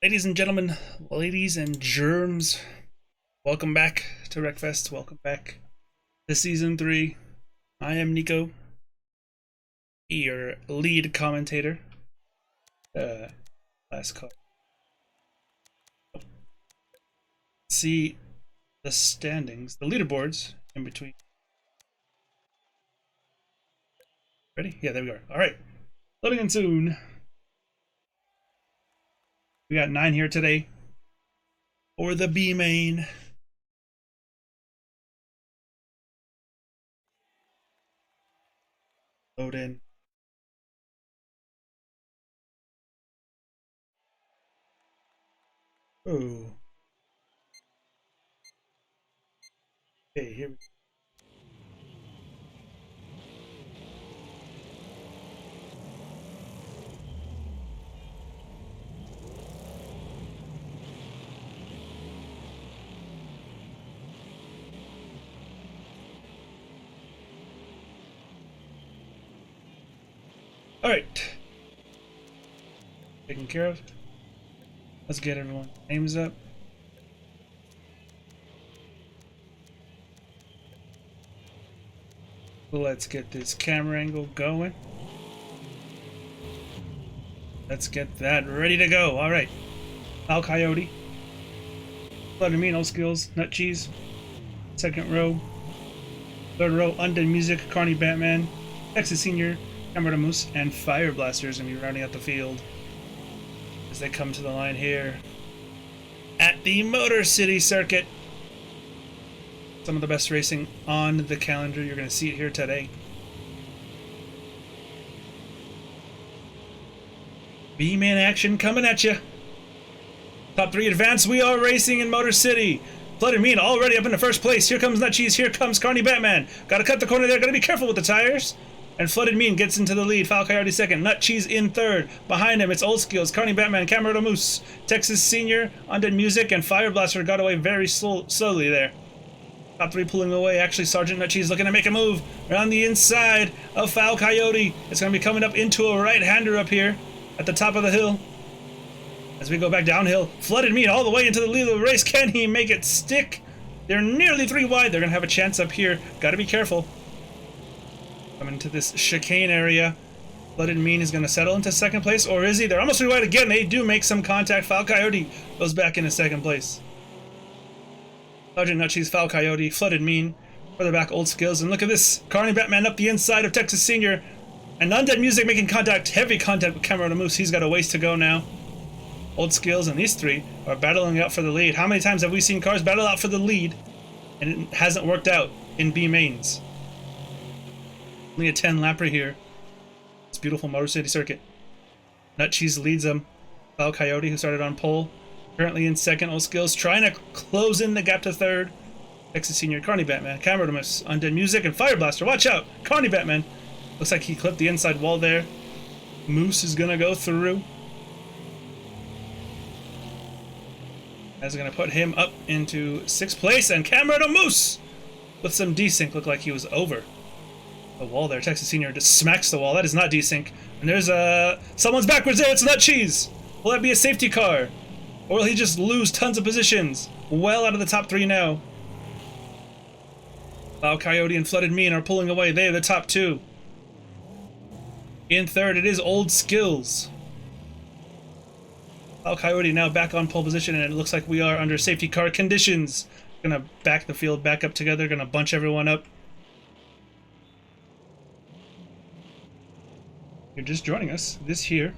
Ladies and gentlemen, ladies and germs, welcome back to Wreckfest. Welcome back to Season 3. I am Nico, your lead commentator. Last call. See the standings, the leaderboards in between. Ready? Yeah, there we are. Alright, loading in soon. We got 9 here today. Or the B main. Load in. Oh. Okay, here we go. Alright. Taken care of. Let's get everyone's names up. Let's get this camera angle going. Let's get that ready to go. Alright. Al Coyote. Blood and Mean, Old Skills, Nut Cheese. Second row. Third row, Undone Music, Carney Batman, Texas Senior, Camera Moose, and Fire Blasters gonna be rounding out the field as they come to the line here at the Motorcity circuit. Some of the best racing on the calendar. You're gonna see it here today. B-Man action coming at you. Top 3 advance. We are racing in Motor City. Blood and Mean already up in the first place. Here comes Nut Cheese. Here comes Carney Batman. Gotta cut the corner there. Gotta be careful with the tires. And Flooded Mean gets into the lead. Foul Coyote second. Nut Cheese in third. Behind him, it's Old Skills, Carney Batman, Camera Moose, Texas Senior, Undone Music, and Fire Blaster got away very slowly there. Top 3 pulling away. Actually, Sergeant Nut Cheese looking to make a move around the inside of Foul Coyote. It's going to be coming up into a right-hander up here at the top of the hill. As we go back downhill, Flooded Mean all the way into the lead of the race. Can he make it stick? They're nearly 3 wide. They're going to have a chance up here. Got to be careful. Coming into this chicane area. Flooded Mean is going to settle into second place, or is he? They're almost 3 wide again. They do make some contact. Foul Coyote goes back into second place. Sergeant Nut Cheese, Foul Coyote, Flooded Mean. Further back, Old Skills. And look at this. Carney Batman up the inside of Texas Senior. And Undead Music making contact. Heavy contact with Camera Moose. He's got a ways to go now. Old Skills and these 3 are battling out for the lead. How many times have we seen cars battle out for the lead and it hasn't worked out in B mains? Only a 10 lapper here. It's beautiful Motor City circuit. Nut Cheese leads them. Foul Coyote, who started on pole, currently in second. Old Skills trying to close in the gap to third. Texas Senior, Carney Batman, Camera Moose, Undead Music, and Fire Blaster. Watch out! Carney Batman. Looks like he clipped the inside wall there. Moose is gonna go through. That's going to put him up into 6th place, and Camera Moose with some desync. Looked like he was over the wall there. Texas Senior just smacks the wall. That is not desync. And there's someone's backwards there. It's Nut Cheese. Will that be a safety car? Or will he just lose tons of positions? Well out of the top 3 now. Foul Coyote and Flooded Mean are pulling away. They are the top 2. In third, it is Old Skills. Foul Coyote now back on pole position, and it looks like we are under safety car conditions. Gonna back the field back up together, gonna bunch everyone up. You're just joining us. This here,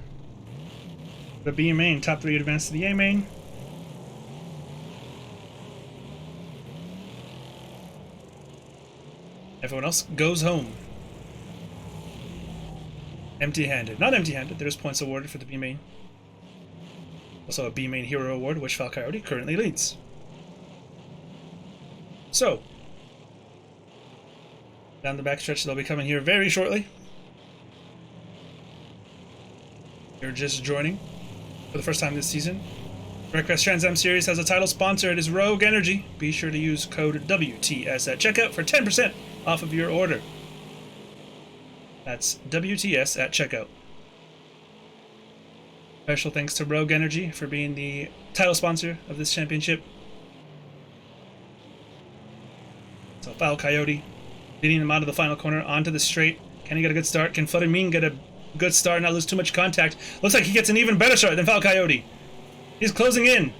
the B main, top 3 advance to the A main. Everyone else goes home. Empty-handed. Not empty-handed, there's points awarded for the B main. Also a B main hero award, which Foul Coyote currently leads. So, down the backstretch, they'll be coming here very shortly. You're just joining for the first time this season. Wreckfest Trans Am Series has a title sponsor. It is Rogue Energy. Be sure to use code WTS at checkout for 10% off of your order. That's WTS at checkout. Special thanks to Rogue Energy for being the title sponsor of this championship. So Foul Coyote leading them out of the final corner onto the straight. Can he get a good start? Can Flooded Mean get a good start and not lose too much contact? Looks like he gets an even better start than Foul Coyote. He's closing in.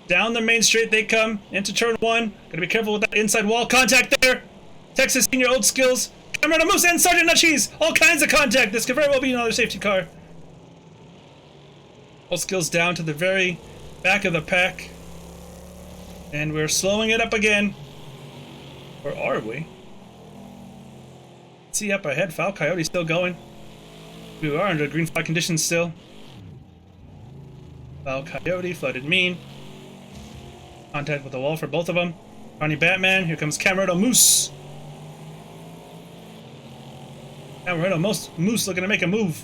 Down the main straight they come into turn one. Gotta be careful with that inside wall contact there. Texas Senior old skills. Cameron Moose and Sergeant Nutcheese. All kinds of contact. This could very well be another safety car. Old skills down to the very back of the pack. And we're slowing it up again. Or are we? See up ahead. Foul Coyote still going. We are under green flag conditions still. Foul Coyote, Flooded Mean. Contact with the wall for both of them. Ronnie Batman, here comes Cameron Moose. Cameron Moose looking to make a move.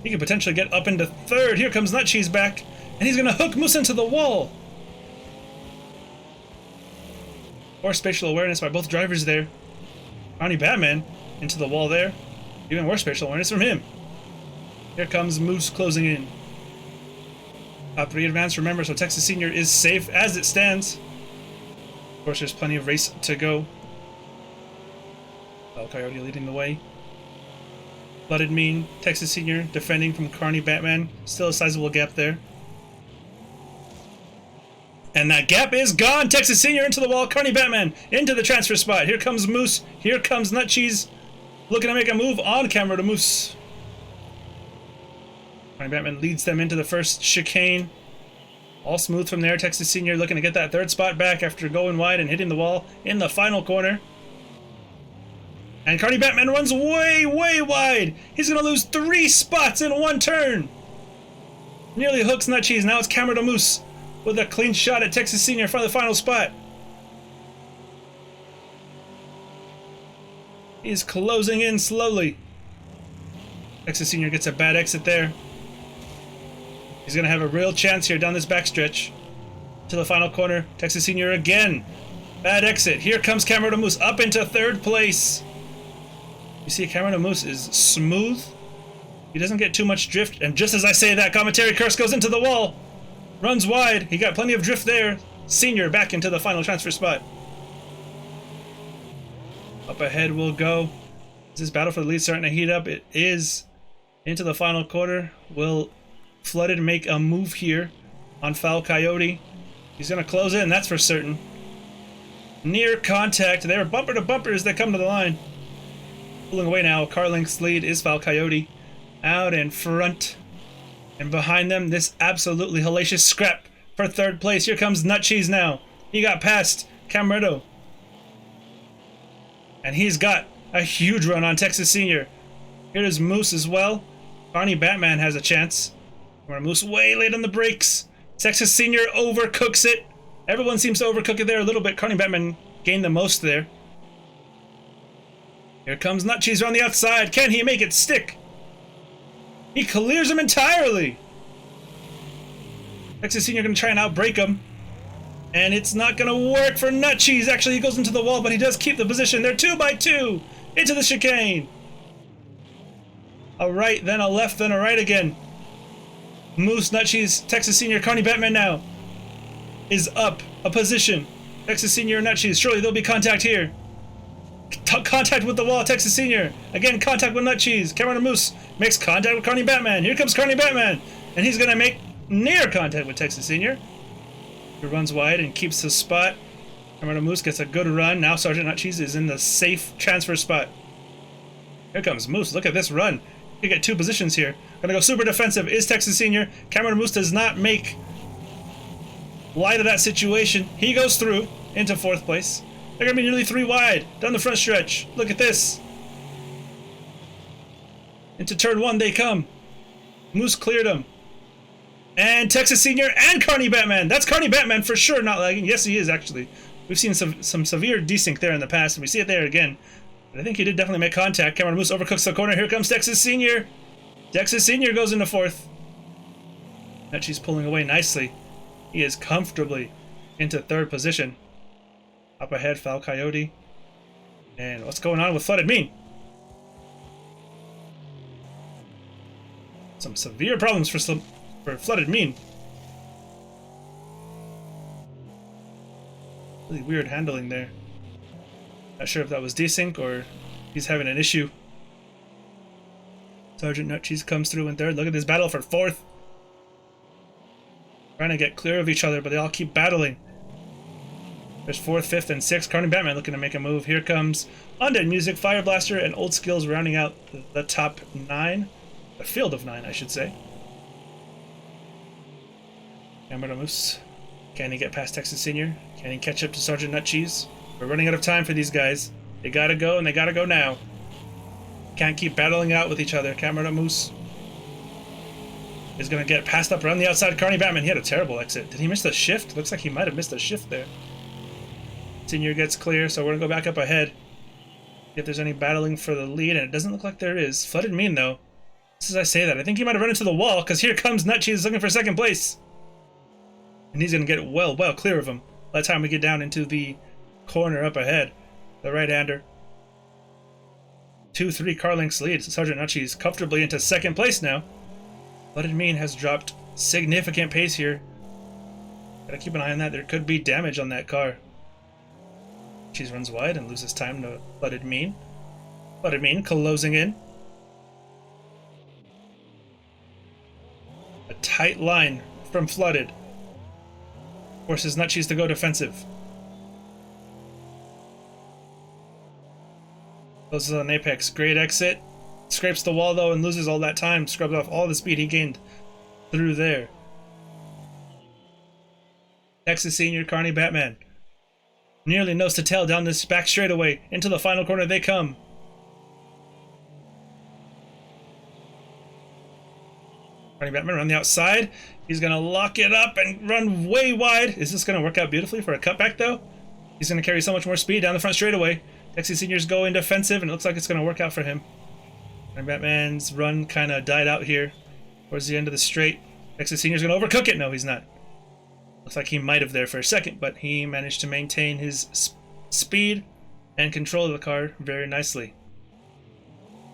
He could potentially get up into third. Here comes Nutcheese back. And he's going to hook Moose into the wall. More spatial awareness by both drivers there. Ronnie Batman into the wall there. Even more spatial awareness from him. Here comes Moose closing in. Top 3 advance, remember, so Texas Senior is safe as it stands. Of course, there's plenty of race to go. Foul Coyote leading the way. Flooded Mean, Texas Senior defending from Carney Batman. Still a sizable gap there. And that gap is gone! Texas Senior into the wall, Carney Batman into the transfer spot. Here comes Moose, here comes Nutcheese. Looking to make a move on camera to Moose. Carney Batman leads them into the first chicane. All smooth from there. Texas Senior looking to get that third spot back after going wide and hitting the wall in the final corner. And Carney Batman runs way, way wide. He's going to lose 3 spots in one turn. Nearly hooks Nutcheese. Now it's Camera to Moose with a clean shot at Texas Senior for the final spot. He's closing in slowly. Texas Senior gets a bad exit there. He's going to have a real chance here down this backstretch. To the final corner. Texas Senior again. Bad exit. Here comes Camera to Moose up into third place. You see, Camera to Moose is smooth. He doesn't get too much drift. And just as I say that, commentary curse goes into the wall. Runs wide. He got plenty of drift there. Senior back into the final transfer spot. Up ahead we'll go. Is this battle for the lead starting to heat up? It is. Into the final quarter. Will Flooded make a move here on Foul Coyote? He's going to close in, that's for certain. Near contact. They are bumper to bumper as they come to the line. Pulling away now. Car length's lead is Foul Coyote. Out in front. And behind them, this absolutely hellacious scrap for third place. Here comes Nutcheese now. He got past Camaretto. And he's got a huge run on Texas Senior. Here is Moose as well. Carney Batman has a chance. Moose way late on the brakes. Texas Senior overcooks it. Everyone seems to overcook it there a little bit. Carney Batman gained the most there. Here comes Nutcheese around the outside. Can he make it stick? He clears him entirely. Texas Senior going to try and outbrake him. And it's not going to work for Nutcheese. Actually, he goes into the wall, but he does keep the position. They're 2 by 2 into the chicane. A right, then a left, then a right again. Moose, Nutcheese, Texas Senior, Carney Batman now is up a position. Texas Senior, Nutcheese. Surely there'll be contact here. Contact with the wall, Texas Senior. Again, contact with Nutcheese. Cameron Moose makes contact with Carney Batman. Here comes Carney Batman. And he's going to make near contact with Texas Senior. He runs wide and keeps his spot. Cameron Moose gets a good run. Now Sergeant Nutcheese is in the safe transfer spot. Here comes Moose. Look at this run. You get 2 positions here. Gonna go super defensive. Is Texas Senior. Cameron Moose does not make light of that situation. He goes through into 4th place. They're gonna be nearly 3 wide down the front stretch. Look at this. Into turn 1 they come. Moose cleared him. And Texas Senior and Carney Batman. That's Carney Batman for sure not lagging. Yes, he is actually. We've seen some severe desync there in the past, and we see it there again. But I think he did definitely make contact. Cameron Moose overcooks the corner. Here comes Texas Senior. Texas Senior goes into 4th. Netchi's pulling away nicely. He is comfortably into third position. Up ahead, Foul Coyote. And what's going on with Flooded Mean? Some severe problems for Flooded Mean. Really weird handling there. Not sure if that was desync or he's having an issue. Sergeant Nutcheese comes through in third. Look at this battle for fourth. Trying to get clear of each other, but they all keep battling. There's fourth, fifth, and sixth. Carney Batman looking to make a move. Here comes Undead Music, Fire Blaster, and Old Skills rounding out the top 9. The field of 9, I should say. Camera Moose. Can he get past Texas Senior? Can he catch up to Sergeant Nutcheese? We're running out of time for these guys. They gotta go, and they gotta go now. Can't keep battling out with each other. Camera Moose is gonna get passed up around the outside. Carney Batman, he had a terrible exit. Did he miss the shift? Looks like he might have missed the shift there. Senior gets clear, so we're gonna go back up ahead. See if there's any battling for the lead, and it doesn't look like there is. Flooded Mean, though. Just as I say that, I think he might have run into the wall, because here comes Nutcheese looking for second place. And he's gonna get well clear of him by the time we get down into the corner up ahead. The right-hander. 2-3 car lengths lead. Sergeant Nutcheese comfortably into second place now. Flooded Mean has dropped significant pace here. Gotta keep an eye on that. There could be damage on that car. Nutcheese runs wide and loses time to Flooded Mean. Flooded Mean closing in. A tight line from Flooded. Forces Nutcheese to go defensive. Closes on Apex. Great exit. Scrapes the wall though and loses all that time. Scrubs off all the speed he gained through there. Texas Senior, Carney Batman. Nearly nose to tail down this back straightaway. Into the final corner they come. Carney Batman around the outside. He's going to lock it up and run way wide. Is this going to work out beautifully for a cutback though? He's going to carry so much more speed down the front straightaway. Texas Senior's going defensive and it looks like it's going to work out for him. And Batman's run kind of died out here towards the end of the straight. Texas Senior's going to overcook it. No, he's not. Looks like he might have there for a second, but he managed to maintain his speed and control of the car very nicely.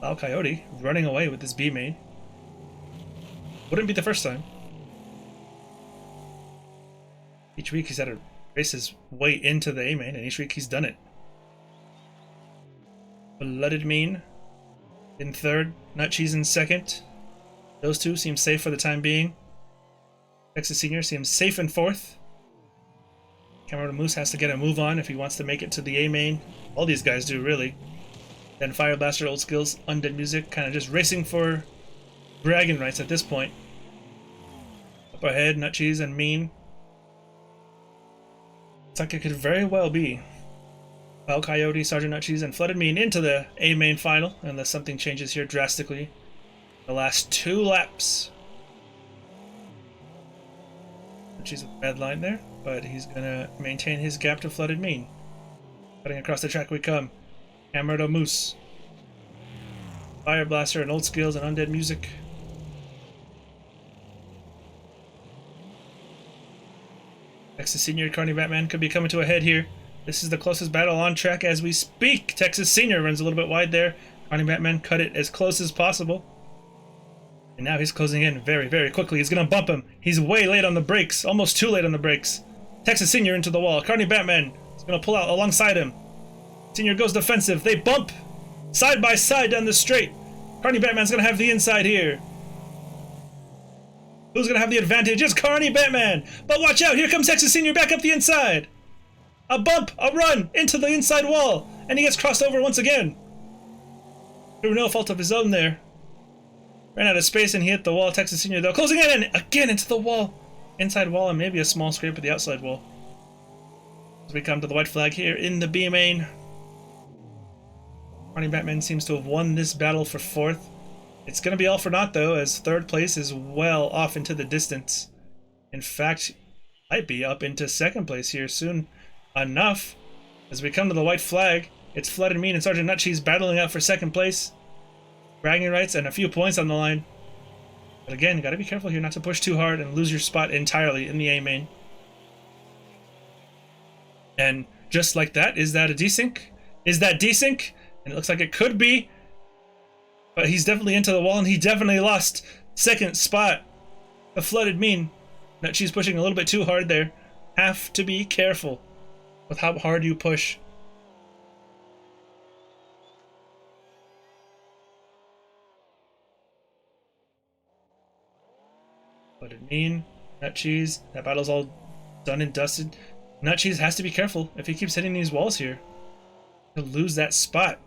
Foul Coyote running away with this B main. Wouldn't be the first time. Each week he's had to race his way into the A main, and each week he's done it. Flooded Mean in third, Nutcheese in second. Those two seem safe for the time being. Texas Senior seems safe in fourth. Camera Moose has to get a move on if he wants to make it to the A main. All these guys do, really. Then Fire Blaster, Old Skills, Undead Music, kind of just racing for bragging rights at this point. Up ahead, Nutcheese and Mean. It's like it could very well be Foul Coyote, Sergeant Nutcheese, and Flooded Mean into the A main final, unless something changes here drastically. The last 2 laps. Nutcheese with a bad line there, but he's gonna maintain his gap to Flooded Mean. Cutting across the track we come. Hammered Moose. Fire Blaster and Old Skills and Undead Music. Texas Senior, Carney Batman could be coming to a head here. This is the closest battle on track as we speak. Texas Senior runs a little bit wide there. Carney Batman cut it as close as possible. And now he's closing in very, very quickly. He's going to bump him. He's way late on the brakes. Almost too late on the brakes. Texas Senior into the wall. Carney Batman is going to pull out alongside him. Senior goes defensive. They bump side by side down the straight. Carney Batman's going to have the inside here. Who's going to have the advantage? It's Carney Batman. But watch out. Here comes Texas Senior back up the inside. A bump, a run into the inside wall. And he gets crossed over once again. Through no fault of his own there. Ran out of space and he hit the wall. Texas Senior, though, closing in and again into the wall. Inside wall and maybe a small scrape at the outside wall. As we come to the white flag here in the B main. Carney Batman seems to have won this battle for fourth. It's going to be all for naught, though, as third place is well off into the distance. In fact, might be up into second place here soon enough. As we come to the white flag, it's Flooded Mean and Sergeant Nutcheese battling out for second place. Bragging rights and a few points on the line. But again, you gotta be careful here not to push too hard and lose your spot entirely in the A main. And just like that, is that a desync? Is that desync? And it looks like it could be. But he's definitely into the wall, and he definitely lost second spot. A flooded mean. Nutcheese pushing a little bit too hard there. Have to be careful with how hard you push. Flooded mean. Nutcheese. That battle's all done and dusted. Nutcheese has to be careful. If he keeps hitting these walls here, he'll lose that spot.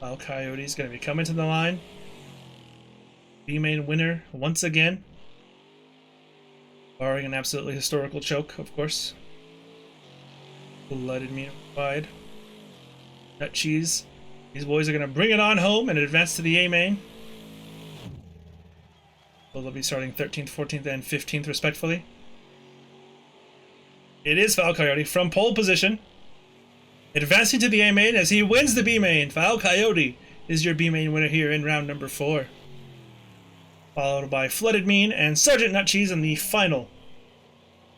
Wild Coyote's going to be coming to the line. B-main winner once again. Barring an absolutely historical choke, of course. Blooded mean wide. Nutcheese. These boys are going to bring it on home and advance to the A-main. So they'll be starting 13th, 14th, and 15th, respectively. It is Foul Coyote from pole position, advancing to the A main as he wins the B main. Foul Coyote is your B main winner here in round number 4. Followed by Flooded Mean and Sergeant Nutcheese in the final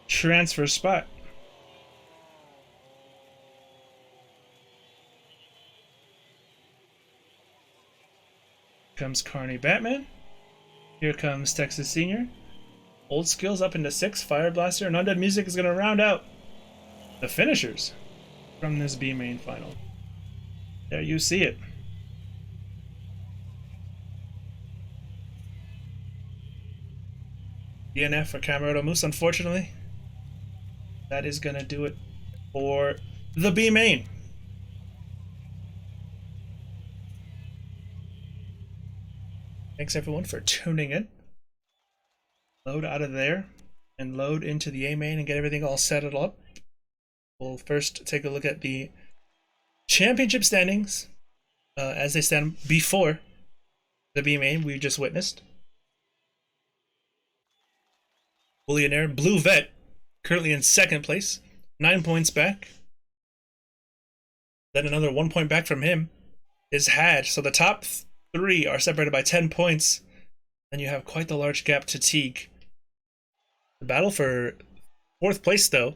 transfer spot. Comes Carney Batman. Here comes Texas Senior. Old Skills up into 6. Fire Blaster and Undead Music is going to round out the finishers from this B main final. There you see it. DNF for Camarado Moose, unfortunately. That is going to do it for the B main. Thanks everyone for tuning in. Load out of there and load into the A main and get everything all settled up. We'll first take a look at the championship standings as they stand before the B main we just witnessed. Billionaire Blue Vet currently in second place, 9 points back. Then another 1 point back from him is Had. So the top 3 are separated by 10 points. Then you have quite the large gap to Teague. The battle for 4th place, though,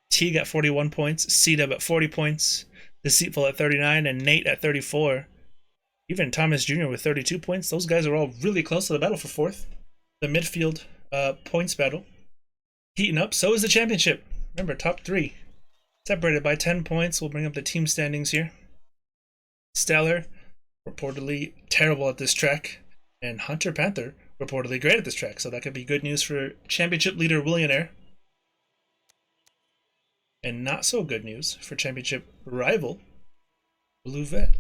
Teague at 41 points, C-Dub at 40 points, Deceitful at 39, and Nate at 34. Even Thomas Jr. with 32 points. Those guys are all really close to the battle for 4th. The midfield points battle heating up. So is the championship. Remember, top 3 separated by 10 points. We'll bring up the team standings here. Stellar, reportedly terrible at this track, and Hunter Panther, reportedly great at this track. So that could be good news for championship leader Willionaire. And not so good news for championship rival Blue Vet.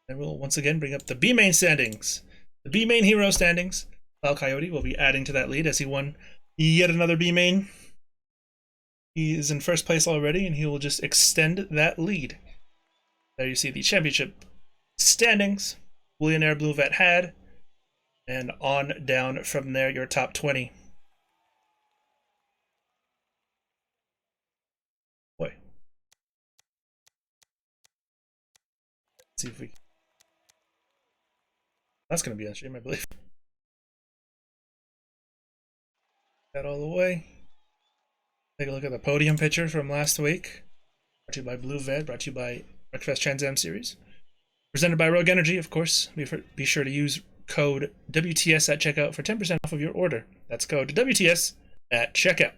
And we'll once again bring up the B main standings. The B main hero standings. Foul Coyote will be adding to that lead as he won yet another B main. He is in first place already, and he will just extend that lead. There you see the championship standings. Willionaire Blue Vet Had, and on down from there, your top 20. Boy. Let's see if we... That's going to be on stream, I believe. That all the way. Take a look at the podium picture from last week. Brought to you by Blue Vet, brought to you by Wreckfest Trans Am Series. Presented by Rogue Energy, of course. Be sure to use code WTS at checkout for 10% off of your order. That's code WTS at checkout.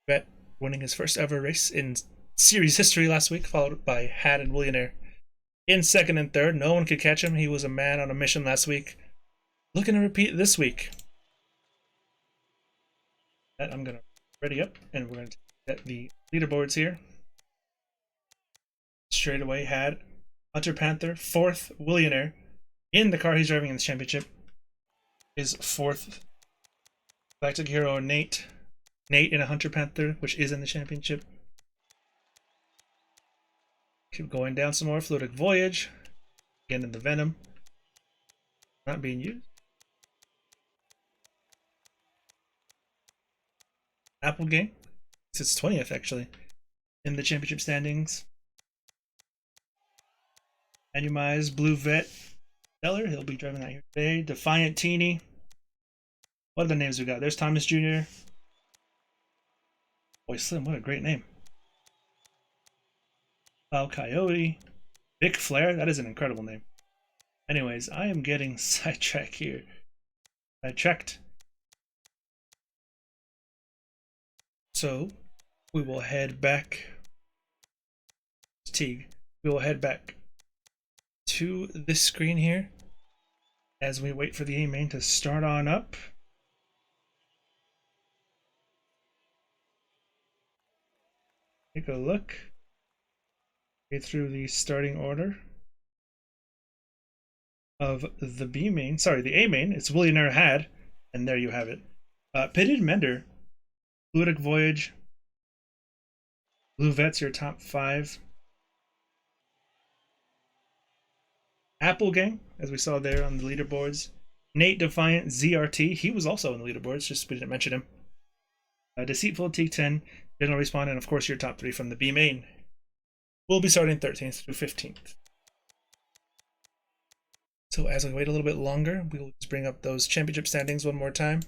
Vet winning his first ever race in series history last week, followed by Had and Willionaire in second and third. No one could catch him. He was a man on a mission last week. Looking to repeat this week. I'm going to ready up, and we're going to get the leaderboards here. Straight away, Had Hunter Panther, 4th. Willionaire in the car he's driving in this championship is 4th. Galactic Hero Nate in a Hunter Panther, which is in the championship. Keep going down some more. Fluidic Voyage, again in the Venom, not being used. Apple Game, it's 20th actually in the championship standings. Anumized Blue Vet Stellar. He'll be driving that here today. Defiant Teeny. What are the names we got? There's Thomas Jr. Boy Slim, what a great name. Coyote. Vic Flair. That is an incredible name. Anyways, I am getting sidetracked here. Sidetracked. So, we will head back. Teague. We will head back to this screen here as we wait for the A main to start on up. Take a look. Get through the starting order of the B main. Sorry, the A main. It's Willionaire Had, and there you have it. Pitted Mender, Fluidic Voyage, Blue Vet's your top 5. Apple Gang, as we saw there on the leaderboards. Nate Defiant ZRT, he was also on the leaderboards, just we didn't mention him. Deceitful T10, General Respawn, and of course your top 3 from the B main. We'll be starting 13th through 15th. So as we wait a little bit longer, we will just bring up those championship standings one more time.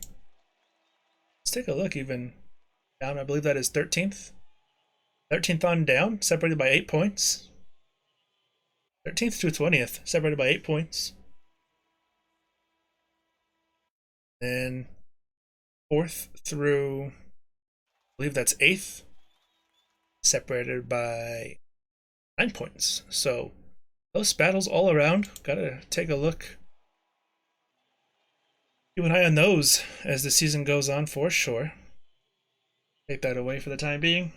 Let's take a look even down. I believe that is 13th. 13th on down, separated by 8 points. 13th through 20th, separated by 8 points. Then 4th through, I believe that's 8th, separated by 9 points. So those battles all around. Gotta take a look. Keep an eye on those as the season goes on for sure. Take that away for the time being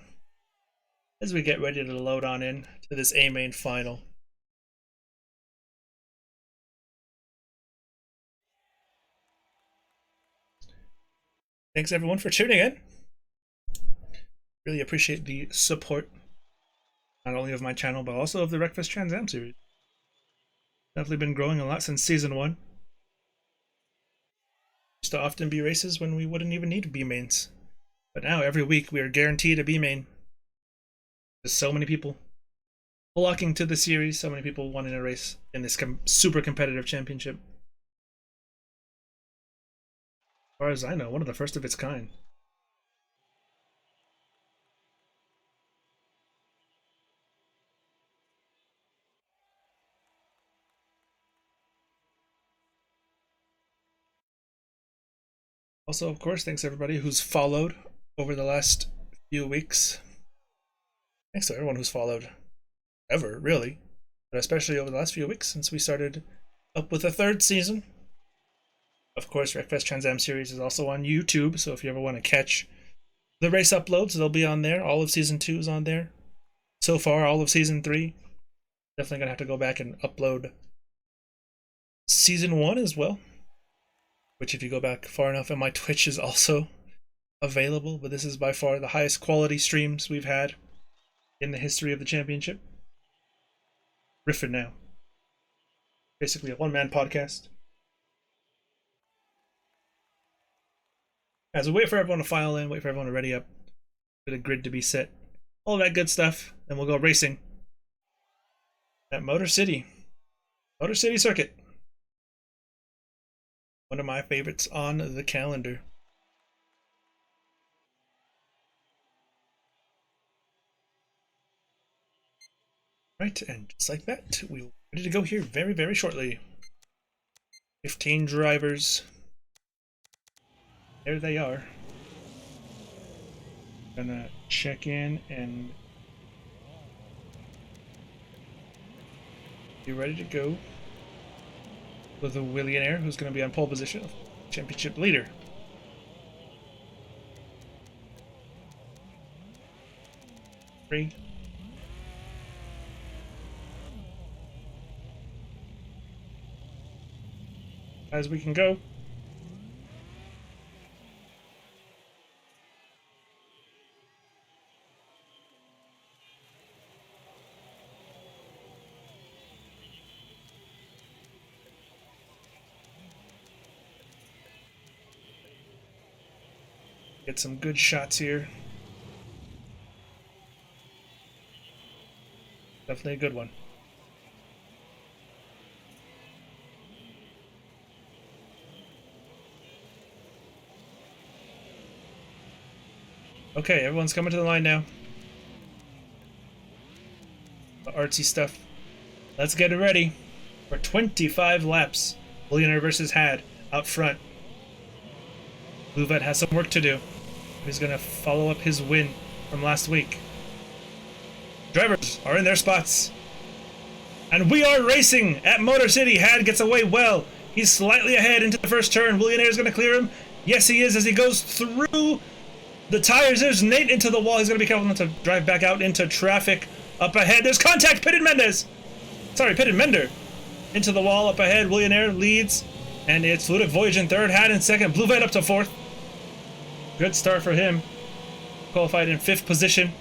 as we get ready to load on in to this A main final. Thanks everyone for tuning in. Really appreciate the support, not only of my channel, but also of the Wreckfest Trans Am series. Definitely been growing a lot since season 1. Used to often be races when we wouldn't even need B mains. But now every week we are guaranteed a B main. There's so many people flocking to the series, so many people wanting to race in this super competitive championship. As far as I know, one of the first of its kind. Also, of course, thanks everybody who's followed over the last few weeks. Thanks to everyone who's followed ever, really, but especially over the last few weeks since we started up with a 3rd season. Of course, Wreckfest Trans Am series is also on YouTube, so if you ever want to catch the race uploads, they'll be on there. All of season 2 is on there. So far, all of season 3. Definitely gonna have to go back and upload season 1 as well, which if you go back far enough, and my Twitch is also available, but this is by far the highest quality streams we've had in the history of the championship. Riffin now. Basically a one-man podcast. As we wait for everyone to file in, wait for everyone to ready up, for the grid to be set, all that good stuff, then we'll go racing at Motorcity. Motorcity Circuit. One of my favorites on the calendar. Right, and just like that, we're ready to go here very, very shortly. 15 drivers. There they are. Gonna check in and be ready to go with a Willionaire who's going to be on pole position, championship leader. Three. As we can go. Get some good shots here. Definitely a good one. Okay, everyone's coming to the line now. The artsy stuff. Let's get it ready for 25 laps. Billionaire versus Had out front. Blue Vet has some work to do. He's going to follow up his win from last week. Drivers are in their spots. And we are racing at Motorcity. Had gets away well. He's slightly ahead into the first turn. Billionaire is going to clear him. Yes, he is, as he goes through the tires. There's Nate into the wall. He's going to be careful not to drive back out into traffic. Up ahead, there's contact. Pitted Mender. Into the wall up ahead. Billionaire leads. And it's Fluidic Voyage in third. Had in second. Blue Vet up to fourth. Good start for him. Qualified in fifth position.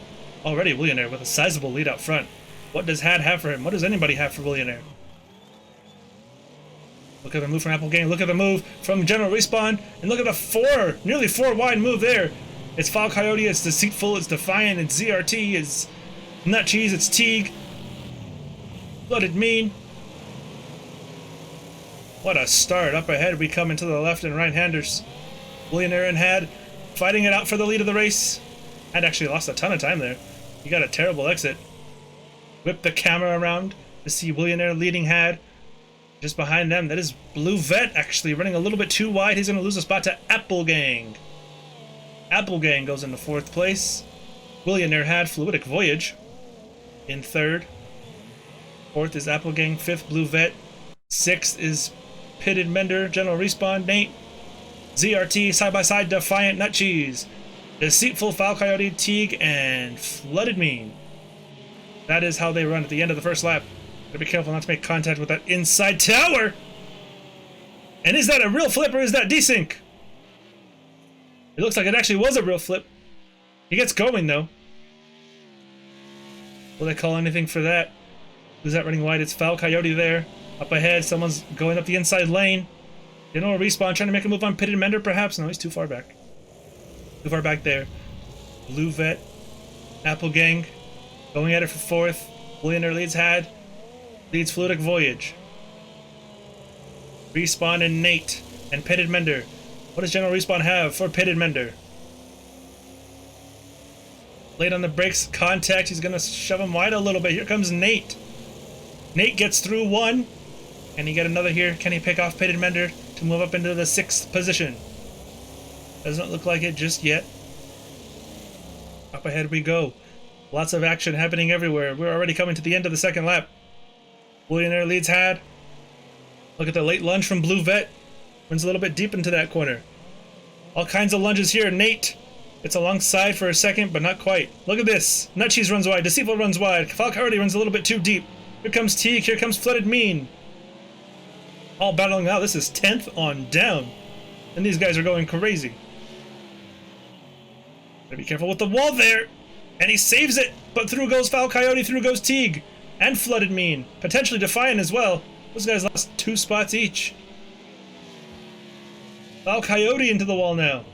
Already Billionaire with a sizable lead out front. What does Had have for him? What does anybody have for Billionaire? Look at the move from Applegang. Look at the move from General Respawn. And look at the nearly four wide move there. It's Foul Coyote, it's Deceitful, it's Defiant, it's ZRT, it's Nut Cheese, it's Teague. Blooded Mean. What a start. Up ahead we come into the left and right-handers. Billionaire and Had fighting it out for the lead of the race. Had actually lost a ton of time there. He got a terrible exit. Whip the camera around to see Billionaire leading Had. Just behind them, that is Blue Vet actually running a little bit too wide. He's going to lose a spot to Applegang. Applegang goes into fourth place. Billionaire Had Fluidic Voyage in third. Fourth is Applegang. Fifth, Blue Vet. Sixth is Pitted Mender, General Respawn, Nate. ZRT, Side by Side, Defiant, Nut Cheese. Deceitful, Foul Coyote, Teague, and Flooded Mean. That is how they run at the end of the first lap. Gotta be careful not to make contact with that inside tower. And is that a real flip or is that desync? It looks like it actually was a real flip. He gets going though. Will they call anything for that? Who's that running wide? It's Foul Coyote there. Up ahead, someone's going up the inside lane. General Respawn trying to make a move on Pitted Mender perhaps. No, he's too far back. Too far back there. Blue Vet. Applegang. Going at it for fourth. Billionaire leads Had. Leads Fluidic Voyage. Respawn and Nate. And Pitted Mender. What does General Respawn have for Pitted Mender? Late on the brakes. Contact. He's going to shove him wide a little bit. Here comes Nate. Nate gets through one. Can he get another here? Can he pick off Pitted Mender to move up into the sixth position? Doesn't look like it just yet. Up ahead we go. Lots of action happening everywhere. We're already coming to the end of the second lap. Billionaire leads Had. Look at the late lunge from Blue Vet. Runs a little bit deep into that corner. All kinds of lunges here. Nate. It's alongside for a second, but not quite. Look at this. Nut Cheese runs wide. Deceitful runs wide. Falk already runs a little bit too deep. Here comes Teague. Here comes Flooded Mean. All battling out. This is 10th on down. And these guys are going crazy. Gotta be careful with the wall there. And he saves it. But through goes Foul Coyote. Through goes Teague. And Flooded Mean. Potentially Defiant as well. Those guys lost 2 spots each. Foul Coyote into the wall now.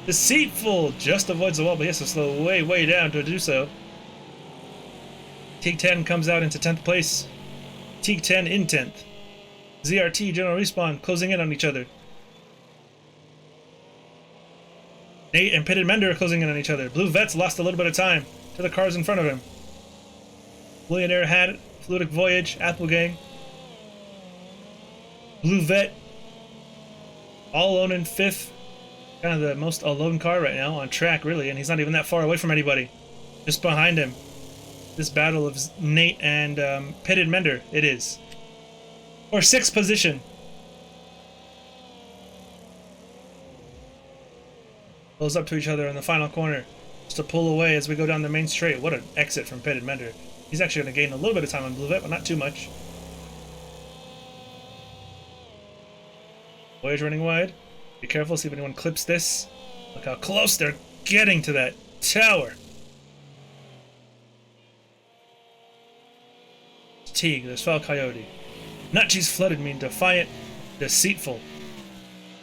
Deceitful just avoids the wall, but he has to slow way, way down to do so. Teague 10 comes out into 10th place. Teague 10 in 10th. ZRT, General Respawn closing in on each other. Nate and Pitted Mender are closing in on each other. Blue Vet's lost a little bit of time to the cars in front of him. Billionaire Had Fluidic Voyage, Applegang. Blue Vet all alone in 5th. Kind of the most alone car right now on track, really, and he's not even that far away from anybody. Just behind him. This battle of Nate and Pitted Mender, it is. Or 6th position. Close up to each other in the final corner. Just to pull away as we go down the main straight. What an exit from Pitted Mender. He's actually going to gain a little bit of time on Blue Vet, but not too much. Voyage running wide. Be careful, see if anyone clips this. Look how close they're getting to that tower. Teague, there's Foul Coyote. Nut Cheese, Flooded Mean, Defiant, Deceitful.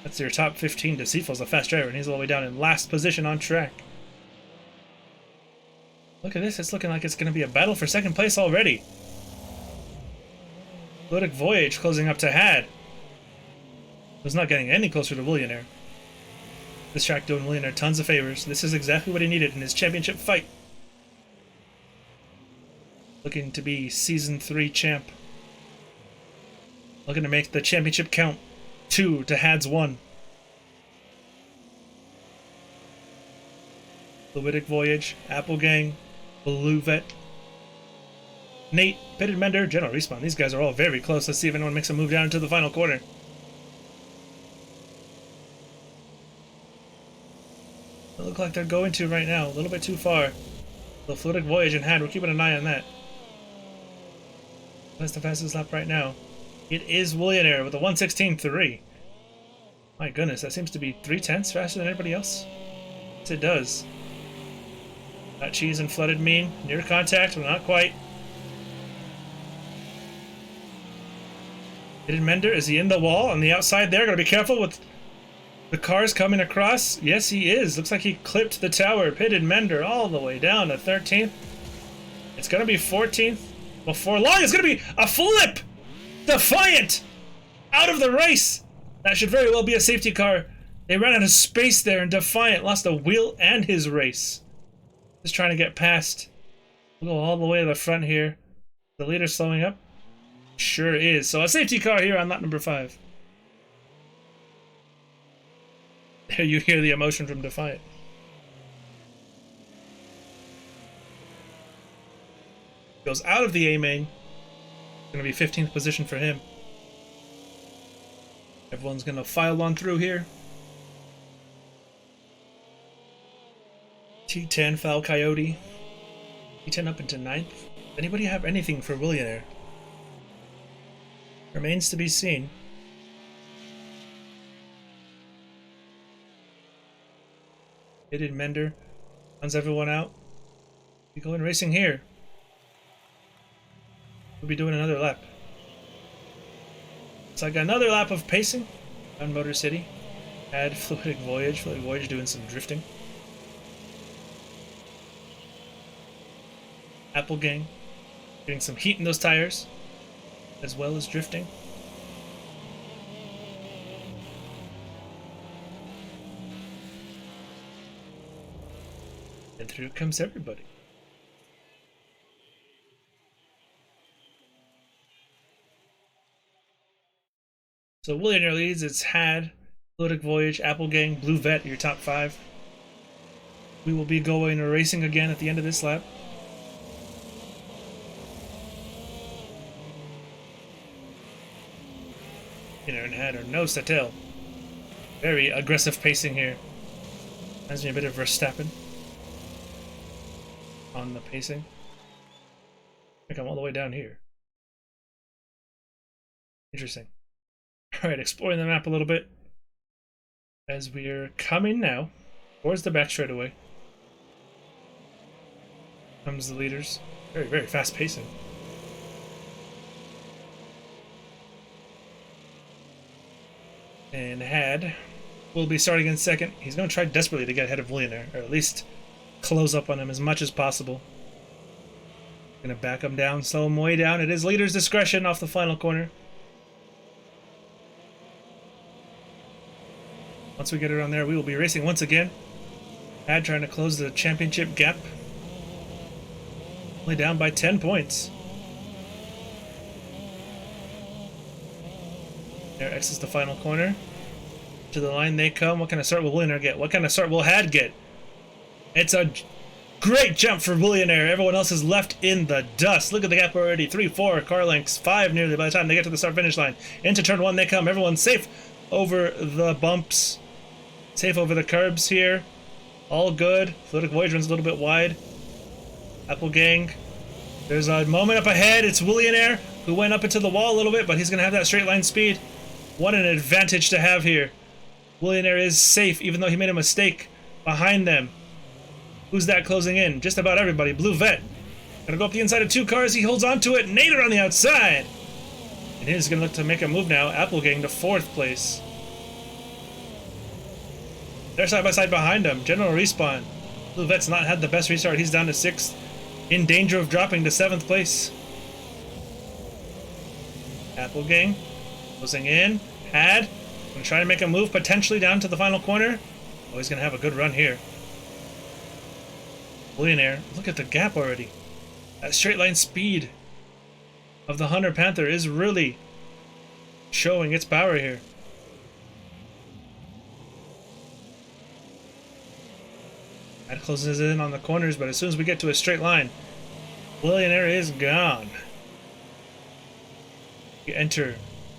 That's your top 15. Deceitful's a fast driver, and he's all the way down in last position on track. Look at this, it's looking like it's going to be a battle for second place already. Fluidic Voyage closing up to Had. Who's not getting any closer to Billionaire. This track doing Millionaire tons of favors. This is exactly what he needed in his championship fight. Looking to be Season 3 champ. Looking to make the championship count. 2 to Had's 1. Fluidic Voyage, Applegang, Blue Vet, Nate, Pitted Mender, General Respawn. These guys are all very close. Let's see if anyone makes a move down into the final quarter. They look like they're going to right now. A little bit too far. The Fluidic Voyage and Had, we're keeping an eye on that. That's the fastest lap right now. It is Willionaire with a 1:16.3. My goodness, that seems to be 3/10 faster than everybody else. Yes, it does. Got Cheese and Flooded Mean. Near contact, but not quite. Pitted Mender, is he in the wall on the outside there? Gotta be careful with the cars coming across. Yes, he is. Looks like he clipped the tower. Pitted Mender all the way down to 13th. It's gonna be 14th. Before long, it's gonna be a flip! Defiant! Out of the race! That should very well be a safety car. They ran out of space there, and Defiant lost a wheel and his race. Just trying to get past. We'll go all the way to the front here. The leader slowing up? Sure is. So a safety car here on lap number 5. There you hear the emotion from Defiant. Goes out of the A-main. Going to be 15th position for him. Everyone's going to file on through here. T10, Foul Coyote. T10 up into 9th. Anybody have anything for Willionaire? Remains to be seen. Pitted Mender. Runs everyone out. We go in racing here. We'll be doing another lap. It's like another lap of pacing on Motorcity. Add Fluidic Voyage. Fluidic Voyage doing some drifting. Applegang getting some heat in those tires, as well as drifting. And through comes everybody. So Willionaire leads. It's Had, Fluidic Voyage, Applegang, Blue Vet, your top 5. We will be going racing again at the end of this lap. Inner and Had are no Satel. Very aggressive pacing here. Reminds me a bit of Verstappen on the pacing. I think I'm all the way down here. Interesting. Alright, exploring the map a little bit. As we're coming now towards the back straightaway. Comes the leaders. Very, very fast pacing. And Had will be starting in second. He's going to try desperately to get ahead of Willionaire, or at least close up on him as much as possible. Going to back him down, slow him way down. It is leader's discretion off the final corner. Once we get around there, we will be racing once again. Had trying to close the championship gap. Only down by 10 points. There exits the final corner. To the line they come. What kind of start will Willionaire get? What kind of start will Had get? It's a great jump for Willionaire. Everyone else is left in the dust. Look at the gap already. 3, 4 car lengths. 5 nearly by the time they get to the start-finish line. Into turn 1 they come. Everyone's safe over the bumps. Safe over the curbs here. All good. Fluidic Voyage runs a little bit wide. Applegang. There's a moment up ahead. It's Willionaire, who went up into the wall a little bit, but he's going to have that straight line speed. What an advantage to have here. Willionaire is safe, even though he made a mistake behind them. Who's that closing in? Just about everybody. Blue Vet. Gonna go up the inside of 2 cars. He holds on to it. Nader on the outside. And he's going to look to make a move now. Applegang to 4th place. They're side by side behind him. General Respawn. Blue Vet's not had the best restart. He's down to 6th. In danger of dropping to 7th place. Applegang closing in. Had. Gonna try to make a move potentially down to the final corner. Oh, he's gonna have a good run here. Billionaire, look at the gap already. That straight line speed of the Hunter Panther is really showing its power here. That closes in on the corners, but as soon as we get to a straight line, Billionaire is gone. We enter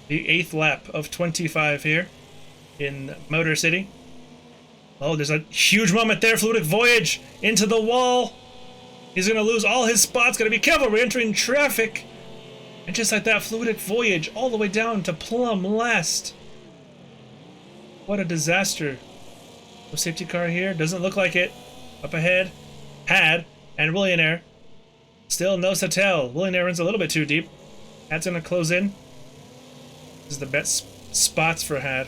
the 8th lap of 25 here in Motor City. Oh, there's a huge moment there. Fluidic Voyage into the wall. He's going to lose all his spots. Got to be careful. We're entering traffic. And just like that, Fluidic Voyage all the way down to plumb last. What a disaster. No safety car here. Doesn't look like it. Up ahead. Had and Willionaire. Still no Satel. Willionaire runs a little bit too deep. Had's going to close in. This is the best spots for Had.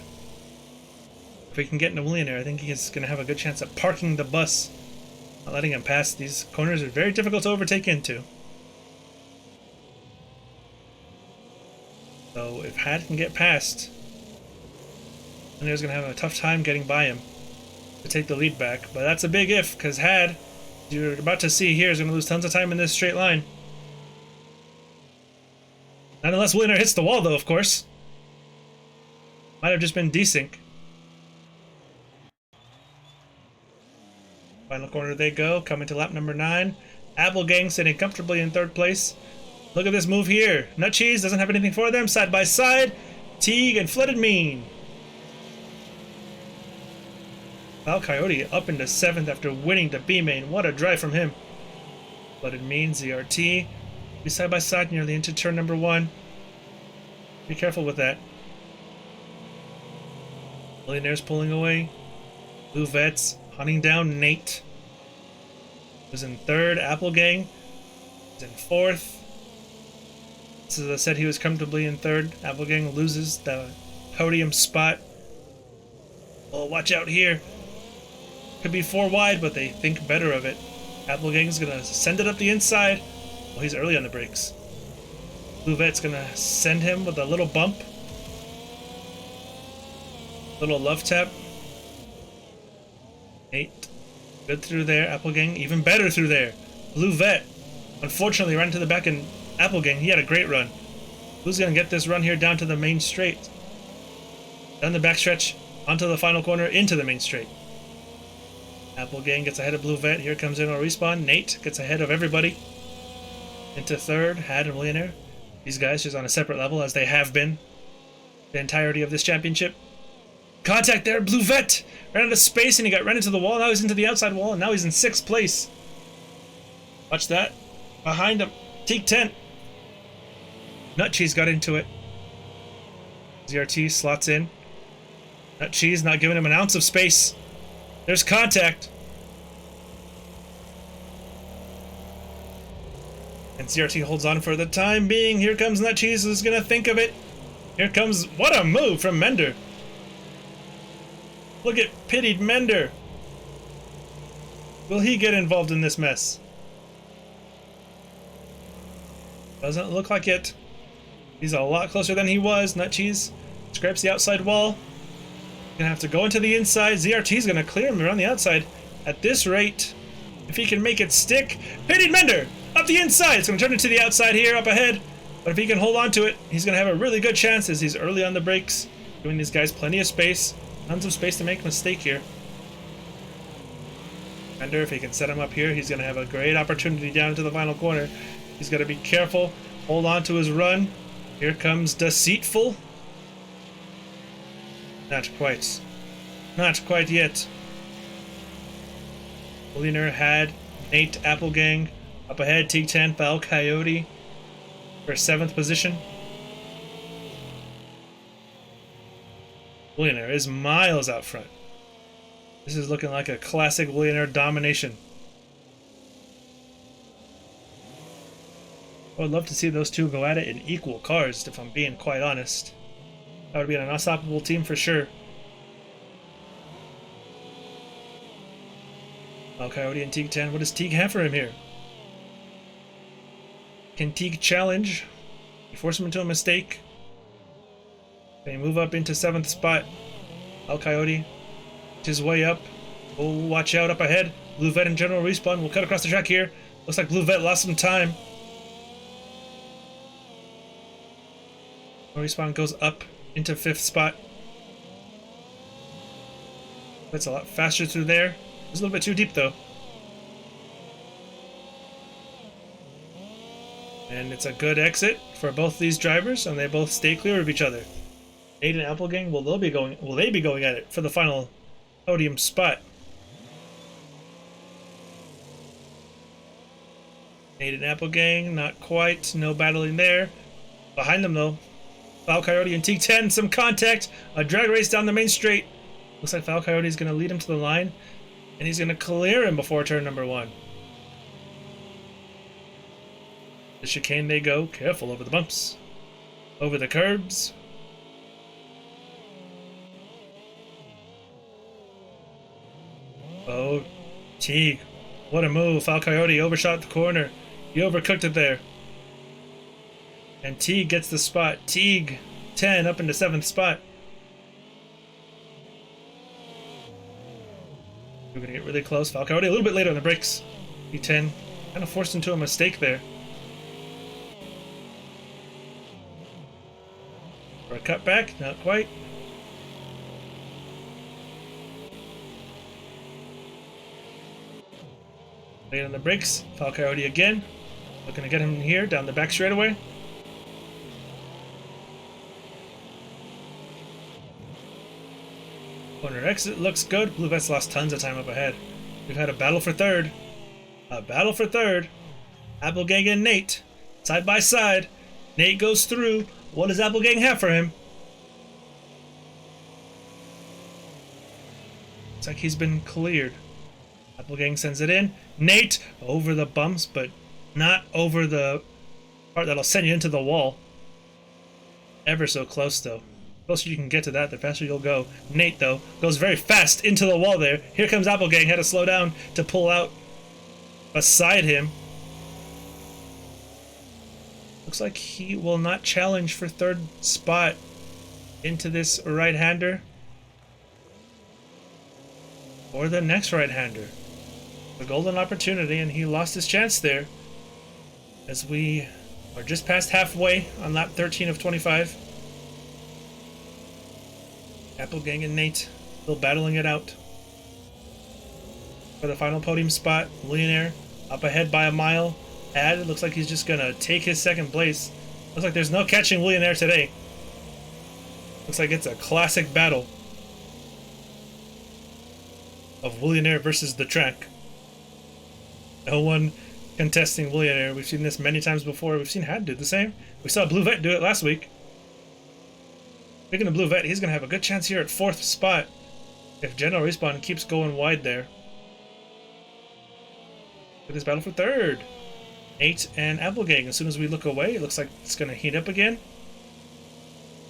If we can get into Willionaire, I think he's going to have a good chance at parking the bus. Not letting him pass. These corners are very difficult to overtake into. So if Had can get past, Willionaire's going to have a tough time getting by him to take the lead back. But that's a big if, because Had, you're about to see here, is going to lose tons of time in this straight line. Not unless Willionaire hits the wall, though, of course. Might have just been desync. Final corner they go, coming to lap number 9. Applegang sitting comfortably in 3rd place. Look at this move here. Nut Cheese doesn't have anything for them. Side by side, Teague and Flooded Mean. Val Coyote up into 7th after winning the B main. What a drive from him. Flooded Mean, ZRT. Be side by side nearly into turn number 1. Be careful with that. Millionaire's pulling away. Blue Vets hunting down Nate. Was in 3rd. Applegang is in 4th. So as I said, he was comfortably in 3rd. Applegang loses the podium spot. Oh, watch out here. Could be 4 wide, but they think better of it. Applegang's gonna send it up the inside. Oh, he's early on the brakes. Blue Vet's gonna send him with a little bump. Little love tap. Nate, good through there. Applegang, even better through there. Blue Vet, unfortunately, ran to the back, and Applegang, he had a great run. Who's going to get this run here down to the main straight? Down the backstretch, onto the final corner, into the main straight. Applegang gets ahead of Blue Vet. Here comes in a respawn. Nate gets ahead of everybody. Into 3rd, Had and Millionaire. These guys just on a separate level, as they have been the entirety of this championship. Contact there, Blue Vet! Ran out of space and he got run into the wall. Now he's into the outside wall and now he's in 6th place. Watch that. Behind him. Teak 10. Nut Cheese got into it. ZRT slots in. Nut Cheese not giving him an ounce of space. There's contact. And ZRT holds on for the time being. Here comes Nut Cheese, who's gonna think of it. Here comes, what a move from Mender. Look at pitied Mender. Will he get involved in this mess? Doesn't look like it. He's a lot closer than he was. Nut Cheese scrapes the outside wall. Gonna have to go into the inside. ZRT's gonna clear him around the outside. At this rate, if he can make it stick. Pitied Mender! Up the inside! It's gonna turn it to the outside here, up ahead. But if he can hold on to it, he's gonna have a really good chance as he's early on the brakes. Giving these guys plenty of space. Tons of space to make a mistake here. Mender, if he can set him up here, he's gonna have a great opportunity down to the final corner. He's gotta be careful. Hold on to his run. Here comes Deceitful. Not quite. Not quite yet. Millionaire Had Nate Applegang. Up ahead, Teak 10, Val Coyote for 7th position. Millionaire is miles out front. This is looking like a classic Millionaire domination. I would love to see those two go at it in equal cars, if I'm being quite honest. That would be an unstoppable team for sure. Val Coyote and Teak 10. What does Teak have for him here? Can Teak challenge? You force him into a mistake. They move up into 7th spot. Val Coyote, his way up. Oh, watch out up ahead. Blue Vet and General Respawn will cut across the track here. Looks like Blue Vet lost some time. Respawn goes up into 5th spot. That's a lot faster through there. It's a little bit too deep though. And it's a good exit for both these drivers, and they both stay clear of each other. Nate and Applegang, will they be going at it for the final podium spot? Nate and Applegang, not quite, no battling there. Behind them though, Foul Coyote and T10, some contact, a drag race down the main straight. Looks like Foul Coyote is going to lead him to the line, and he's going to clear him before turn number 1. The chicane they go, careful over the bumps, over the curbs. Oh, Teague, what a move. Foul Coyote overshot the corner. He overcooked it there. And Teague gets the spot. Teague, 10 up into 7th spot. We're going to get really close. Foul Coyote a little bit later on the brakes. T10 kind of forced into a mistake there. For a cutback, not quite. Late on the brakes, Foul Coyote again. Looking to get him here down the back straightaway. Corner exit looks good. Blue Vet's lost tons of time up ahead. We've had a battle for 3rd. A battle for 3rd. Applegang and Nate, side by side. Nate goes through. What does Applegang have for him? Looks like he's been cleared. Applegang sends it in. Nate over the bumps, but not over the part that'll send you into the wall. Ever so close though. The closer you can get to that, the faster you'll go. Nate though goes very fast into the wall there. Here comes Applegang. Had to slow down to pull out beside him. Looks like he will not challenge for 3rd spot into this right-hander or the next right-hander. A golden opportunity, and he lost his chance there as we are just past halfway on lap 13 of 25. Applegang and Nate still battling it out for the final podium spot. Millionaire up ahead by a mile. It looks like he's just gonna take his 2nd place. Looks like there's no catching Millionaire today. Looks like it's a classic battle of Millionaire versus the track. No one contesting Millionaire. We've seen this many times before. We've seen Had do the same. We saw Blue Vet do it last week. Speaking of Blue Vet, he's gonna have a good chance here at 4th spot if General Respawn keeps going wide there. Look at this battle for 3rd. Nate and Applegang. As soon as we look away, it looks like it's going to heat up again.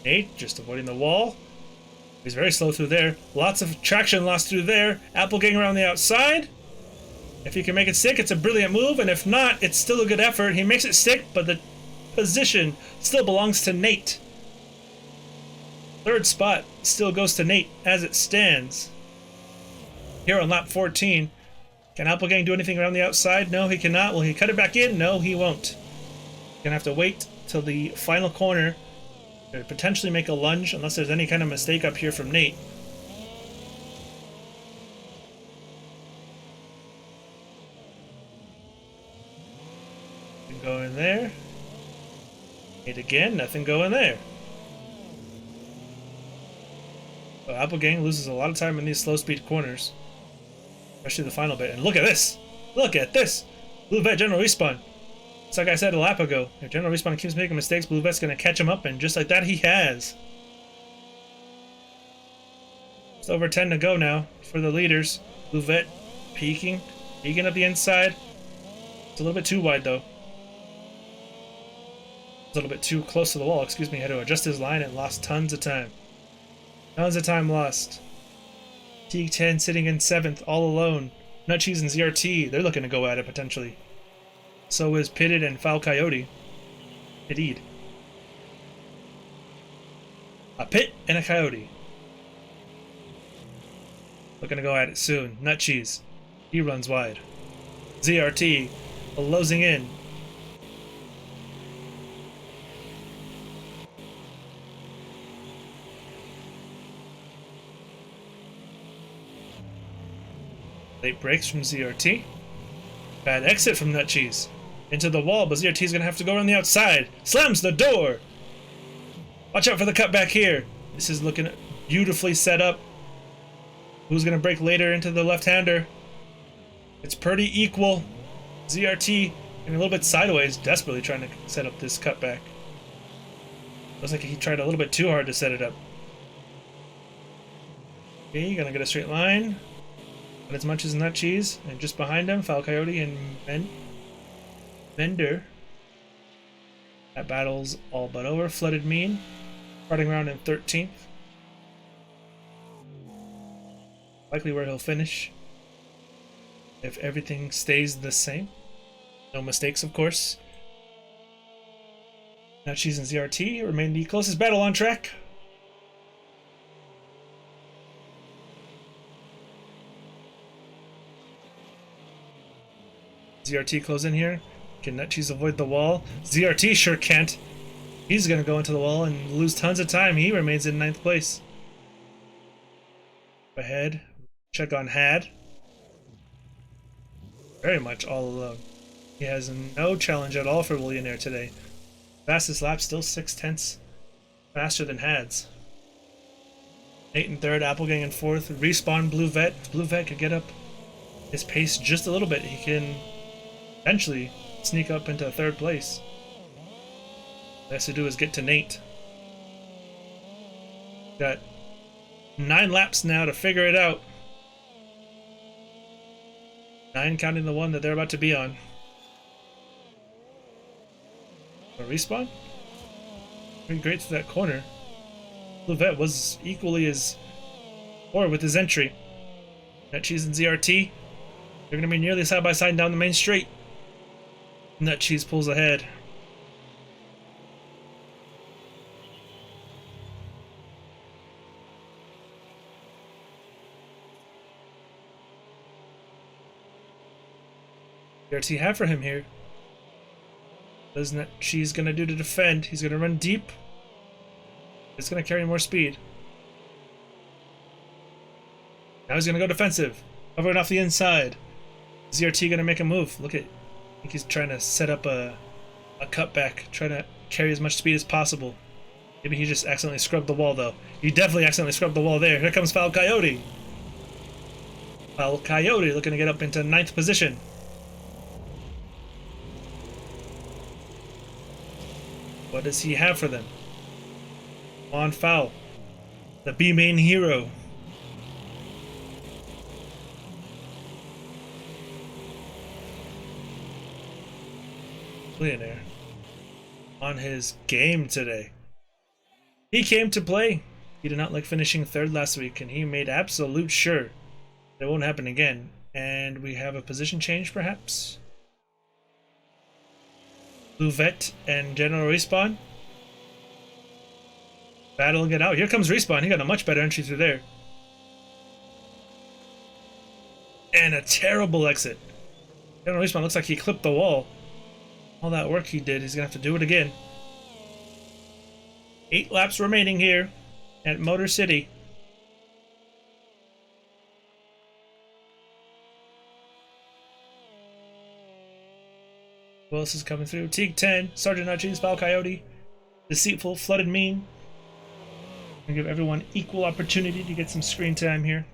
Nate just avoiding the wall. He's very slow through there. Lots of traction lost through there. Applegang around the outside. If he can make it stick, it's a brilliant move. And if not, it's still a good effort. He makes it stick, but the position still belongs to Nate. 3rd spot still goes to Nate as it stands. Here on lap 14. Can Applegang do anything around the outside? No, he cannot. Will he cut it back in? No, he won't. Gonna have to wait till the final corner to potentially make a lunge, unless there's any kind of mistake up here from Nate. Nothing going there. Nate again, nothing going there. So Applegang loses a lot of time in these slow speed corners. Especially the final bit. And look at this! Look at this! Blue Vet, General Respawn. It's like I said a lap ago. If General Respawn keeps making mistakes, Blue Vet's going to catch him up, and just like that, he has. It's over 10 to go now for the leaders. Blue Vet peeking up the inside. It's a little bit too wide, though. It's a little bit too close to the wall, excuse me. Had to adjust his line and lost tons of time. Tons of time lost. T10 sitting in 7th, all alone. Nutcheese and ZRT, they're looking to go at it potentially. So is Pitted and Foul Coyote. Pitted. A Pit and a Coyote. looking to go at it soon. Nut Cheese, he runs wide. ZRT closing in. Late brakes from ZRT. Bad exit from Nut Cheese. Into the wall, but ZRT's gonna have to go around the outside. Slams the door! Watch out for the cutback here. This is looking beautifully set up. Who's gonna brake later into the left-hander? It's pretty equal. ZRT and a little bit sideways, desperately trying to set up this cutback. Looks like he tried a little bit too hard to set it up. Okay, gonna get a straight line. Not as much as Nut Cheese, and just behind him, Foul Coyote and Bender. That battle's all but over. Flooded Mean, starting around in 13th. Likely where he'll finish if everything stays the same. No mistakes, of course. Nut Cheese and ZRT remain the closest battle on track. ZRT close in here. Can Nut Cheese avoid the wall? ZRT sure can't. He's gonna go into the wall and lose tons of time. He remains in 9th place. Ahead. Check on Had. Very much all alone. He has no challenge at all for Willionaire today. Fastest lap still 6/10 faster than Had's. 8 and 3rd, Applegang in 4th. Respawn Blue Vet. If Blue Vet could get up his pace just a little bit, he can eventually sneak up into 3rd place. All he has to do is get to Nate. Got 9 laps now to figure it out. 9 counting the one that they're about to be on. A respawn? Pretty great through that corner. Blue Vet was equally as poor with his entry. Nut Cheese and ZRT, they're going to be nearly side by side down the main straight. Nut Cheese pulls ahead. What does he have for him here? What is Nut Cheese gonna do to defend? He's gonna run deep. It's gonna carry more speed. Now he's gonna go defensive. Covering off the inside. ZRT gonna make a move. Look at, I think he's trying to set up a cutback, trying to carry as much speed as possible. Maybe he just accidentally scrubbed the wall though. He definitely accidentally scrubbed the wall there. Here comes Foul Coyote. Foul Coyote looking to get up into 9th position. What does he have for them? On Foul, the B-main hero. Millionaire on his game today. He came to play. He did not like finishing 3rd last week, and he made absolute sure that won't happen again. And we have a position change, perhaps. Blue Vet and General Respawn battling it out. Here comes Respawn. He got a much better entry through there. And a terrible exit. General Respawn looks like he clipped the wall. All that work he did, he's going to have to do it again. 8 laps remaining here at Motor City. Who else is coming through? Teague 10, Sergeant Nut Cheese, Foul Coyote, Deceitful, Flooded Mean. And give everyone equal opportunity to get some screen time here.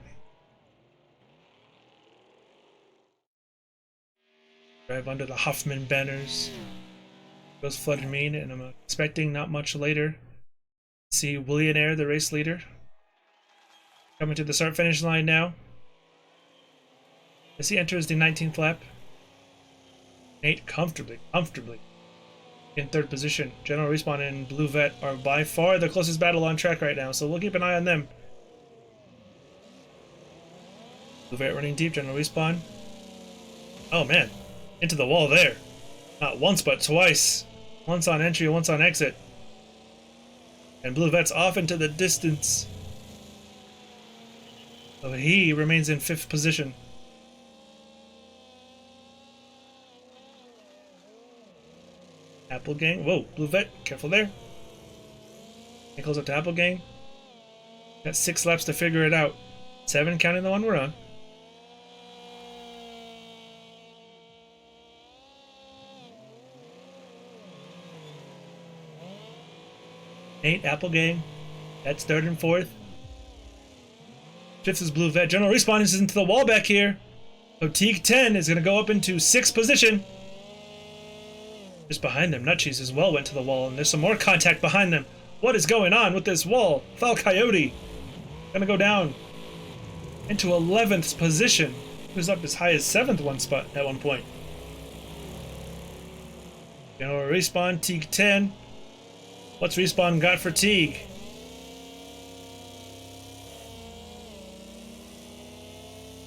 Drive under the Huffman banners. Goes Flooded Mean, and I'm expecting not much later. See Willionaire, the race leader. Coming to the start-finish line now. As he enters the 19th lap. Nate comfortably in 3rd position. General Respawn and Blue Vet are by far the closest battle on track right now, so we'll keep an eye on them. Blue Vet running deep, General Respawn. Oh man, into the wall there. Not once but twice. Once on entry, once on exit. And Blue Vet's off into the distance. So he remains in 5th position. Apple Gang. Whoa, Blue Vet, careful there. It goes up to Apple Gang. Got 6 laps to figure it out. 7 counting the one we're on. Eight Apple Gang. That's 3rd and 4th. 5th is Blue Vet. General Respawn is into the wall back here. So Teague 10 is going to go up into 6th position. Just behind them, Nutcheese as well went to the wall, and there's some more contact behind them. What is going on with this wall? Foul Coyote gonna go down into 11th position. He was up as high as 7th one spot at one point. General Respawn, Teague 10. What's Respawn got for Teague?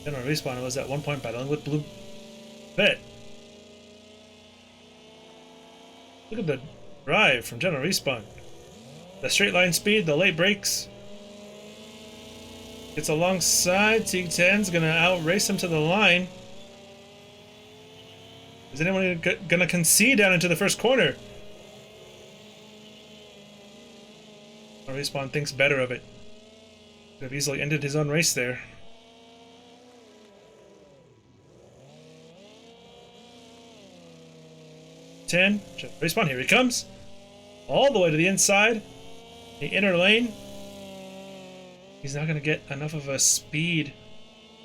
General Respawn was at one point battling with Blue Vet. Look at the drive from General Respawn. The straight line speed, the late brakes. Gets alongside. Teague 10's gonna outrace him to the line. Is anyone gonna concede down into the first corner? Respawn thinks better of it. Could have easily ended his own race there. Respawn, here he comes. All the way to the inside. The inner lane. He's not going to get enough of a speed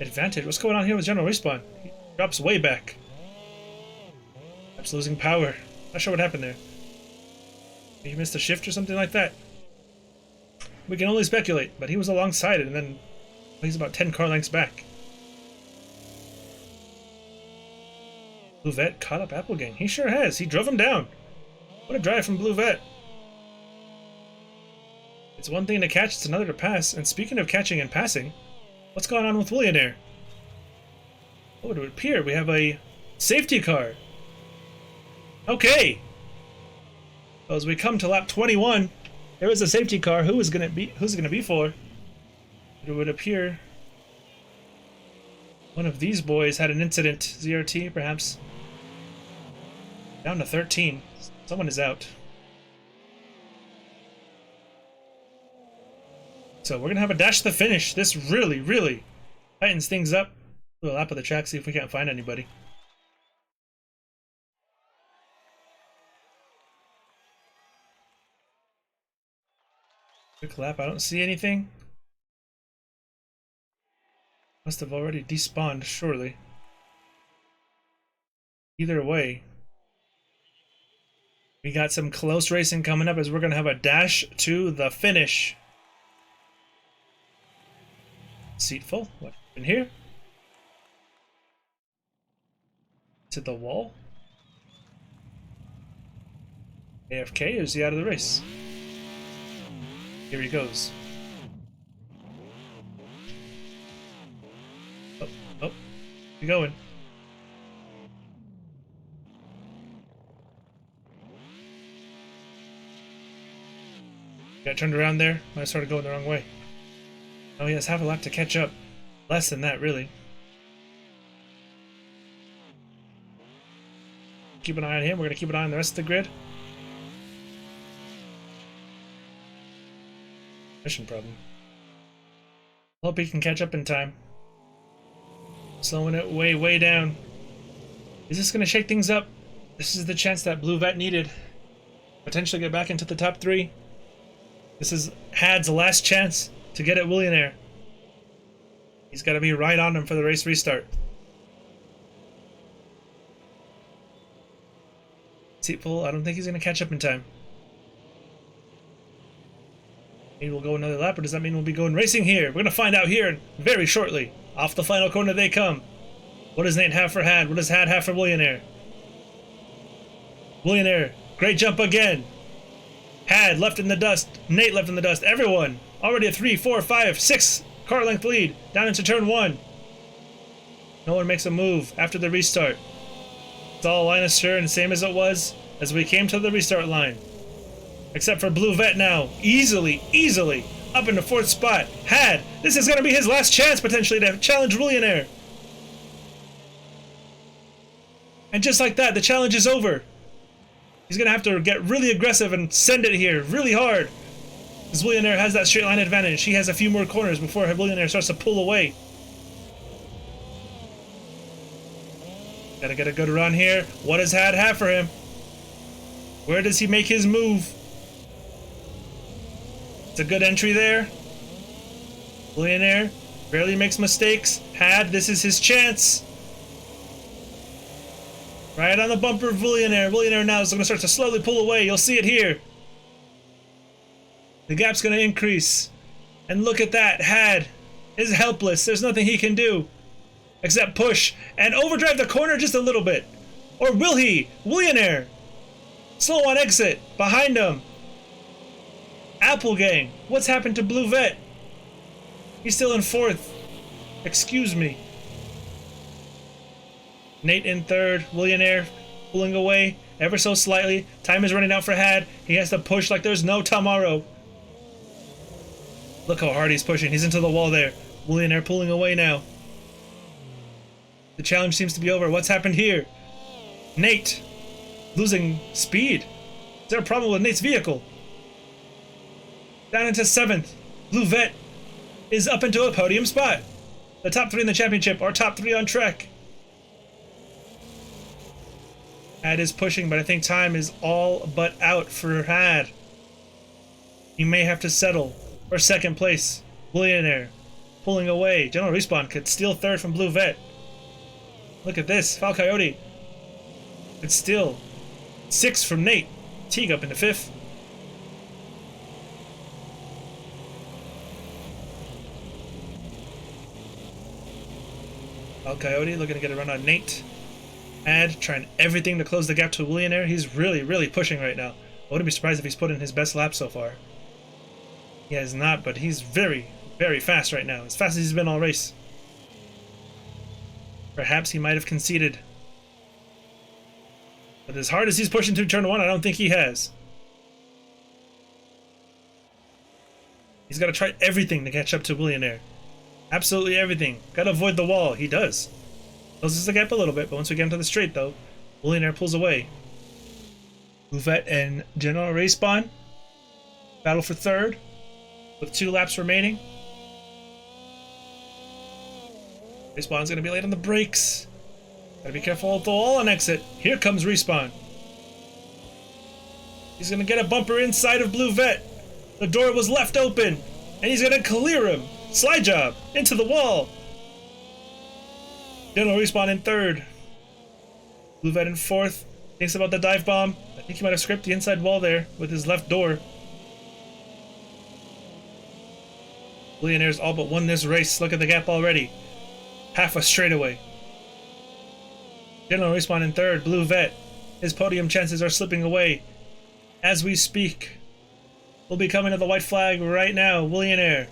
advantage. What's going on here with General Respawn? He drops way back. Perhaps losing power. Not sure what happened there. He missed a shift or something like that. We can only speculate, but he was alongside it, and then he's about 10 car lengths back. Blue Vet caught up Apple Gang. He sure has. He drove him down. What a drive from Blue Vet. It's one thing to catch, it's another to pass. And speaking of catching and passing, what's going on with Willionaire? What would it appear? We have a safety car. Okay. So as we come to lap 21, there is a safety car. Who's it gonna be for? It would appear one of these boys had an incident. ZRT, perhaps. Down to 13. Someone is out. So we're gonna have a dash to the finish. This really tightens things up. Do a lap of the track, see if we can't find anybody. Quick lap, I don't see anything. Must have already despawned, surely. Either way, we got some close racing coming up as we're going to have a dash to the finish. Seat full. What happened here? To the wall. AFK, or is he out of the race? Here he goes. Oh, you going? Got turned around there. I started going the wrong way. Oh, he has half a lap to catch up. Less than that, really. Keep an eye on him. We're gonna keep an eye on the rest of the grid. Mission problem. Hope he can catch up in time. Slowing it way down. Is this gonna shake things up? This is the chance that Blue Vet needed. Potentially get back into the top 3. This is Had's last chance to get at Willionaire. He's got to be right on him for the race restart. Seat full. I don't think he's going to catch up in time. Maybe we'll go another lap, or does that mean we'll be going racing here? We're going to find out here very shortly. Off the final corner they come. What does Nate have for Had? What does Had have for Willionaire? Willionaire, great jump again. Had left in the dust. Nate left in the dust. Everyone already a 3, 4, 5, 6 car length lead down into turn 1. No one makes a move after the restart. It's all line astern, same as it was as we came to the restart line. Except for Blue Vet now. Easily up in the 4th spot. This is going to be his last chance potentially to challenge Willionaire. And just like that, the challenge is over. He's going to have to get really aggressive and send it here really hard. Because Willionaire has that straight line advantage. He has a few more corners before Willionaire starts to pull away. Gotta get a good run here. What does Had have for him? Where does he make his move? It's a good entry there. Willionaire barely makes mistakes. This is his chance. Right on the bumper of Willionaire. Willionaire now is going to start to slowly pull away. You'll see it here. The gap's going to increase. And look at that. Had is helpless. There's nothing he can do except push and overdrive the corner just a little bit. Or will he? Willionaire. Slow on exit. Behind him. Apple Gang. What's happened to Blue Vet? He's still in 4th. Excuse me. Nate in 3rd. Willionaire pulling away ever so slightly. Time is running out for Had. He has to push like there's no tomorrow. Look how hard he's pushing. He's into the wall there. Willionaire pulling away now. The challenge seems to be over. What's happened here? Nate losing speed. Is there a problem with Nate's vehicle? Down into 7th. Blue Vet is up into a podium spot. The top 3 in the championship are top 3 on track. Had is pushing, but I think time is all but out for Had. He may have to settle for 2nd place. Willionaire pulling away. General Respawn could steal 3rd from Blue Vet. Look at this. Foul Coyote. It's still 6 from Nate. Teague up into 5th. Foul Coyote looking to get a run on Nate. Had trying everything to close the gap to Willionaire. He's really pushing right now. I wouldn't be surprised if he's put in his best lap so far. He has not, but he's very fast right now. As fast as he's been all race. Perhaps he might have conceded. But as hard as he's pushing through turn 1, I don't think he has. He's got to try everything to catch up to Willionaire. Absolutely everything. Got to avoid the wall. He does. Closes the gap a little bit, but once we get into the straight, though, Willionaire pulls away. Blue Vet and General Respawn battle for 3rd with 2 laps remaining. Respawn's going to be late on the brakes. Gotta be careful at the wall on exit. Here comes Respawn. He's going to get a bumper inside of Blue Vet. The door was left open, and he's going to clear him. Slide job into the wall. General Respawn in 3rd. Blue Vet in 4th. Thinks about the dive bomb. I think he might have scraped the inside wall there with his left door. Willionaire's all but won this race. Look at the gap already. Half a straightaway. General Respawn in 3rd. Blue Vet. His podium chances are slipping away as we speak. We'll be coming to the white flag right now. Willionaire.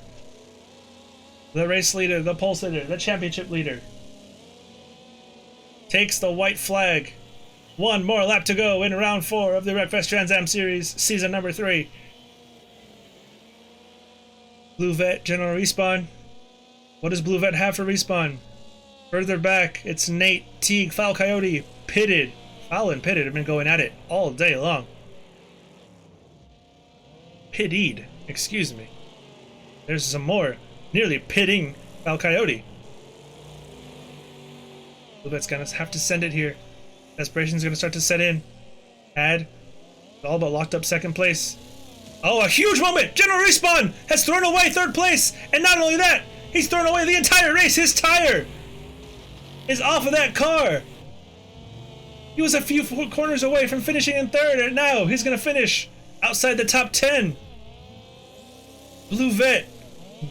The race leader, the pulse leader, the championship leader. Takes the white flag. 1 more lap to go in round 4 of the Wreckfest Trans Am Series, season number 3. Blue Vet, General Respawn. What does Blue Vet have for Respawn? Further back, it's Nate, Teague, Foul Coyote, pitted. Foul and pitted have been going at it all day long. Pitted, excuse me. There's some more. Nearly pitting Foul Coyote. Blue Vet's gonna have to send it here. Desperation's gonna start to set in. Had all but locked up 2nd place. Oh, a huge moment! General Respawn has thrown away 3rd place! And not only that, he's thrown away the entire race! His tire is off of that car! He was a few corners away from finishing in 3rd, and now he's gonna finish outside the top 10. Blue Vet,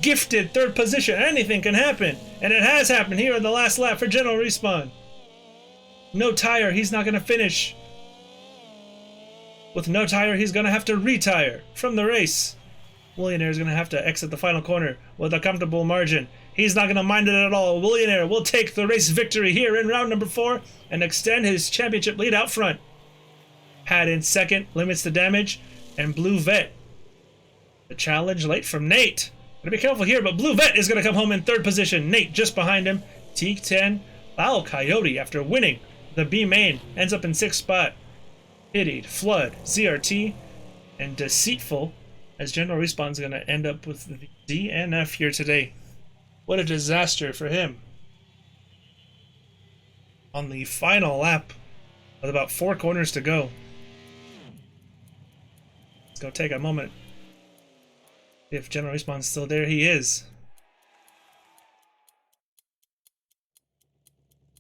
gifted 3rd position. Anything can happen. And it has happened here in the last lap for General Respawn. No tire, he's not gonna finish. With no tire, he's gonna have to retire from the race. Willionaire is gonna have to exit the final corner with a comfortable margin. He's not gonna mind it at all. Willionaire will take the race victory here in round number 4 and extend his championship lead out front. Had in 2nd, limits the damage, and Blue Vet. The challenge late from Nate. Gotta be careful here, but Blue Vet is gonna come home in 3rd position. Nate just behind him. Teak 10. Foul Coyote, after winning the B main, ends up in 6th spot. Pitied, Flood, ZRT, and Deceitful, as General Respawn's gonna end up with the DNF here today. What a disaster for him. On the final lap, with about 4 corners to go. Let's go take a moment. If General Respawn's still there, he is.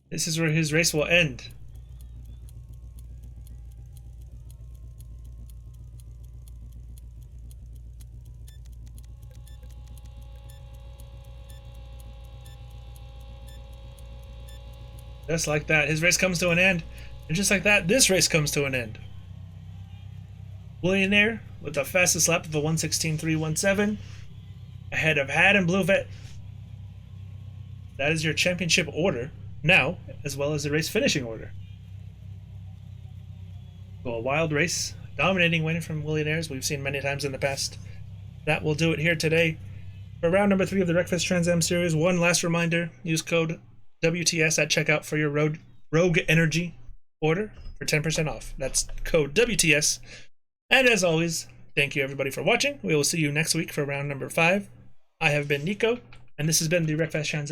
This is where his race will end. Just like that, his race comes to an end. And just like that, this race comes to an end. Willionaire with the fastest lap of a 1:16.317, ahead of Had and Blue Vet. That is your championship order now, as well as the race finishing order. So a wild race, dominating win from Willionaires we've seen many times in the past. That will do it here today. For round number 3 of the Wreckfest Trans Am series, one last reminder, use code WTS at checkout for your Rogue Energy order for 10% off. That's code WTS. And as always, thank you everybody for watching. We will see you next week for round number 5. I have been Nico, and this has been the Wreckfest Trans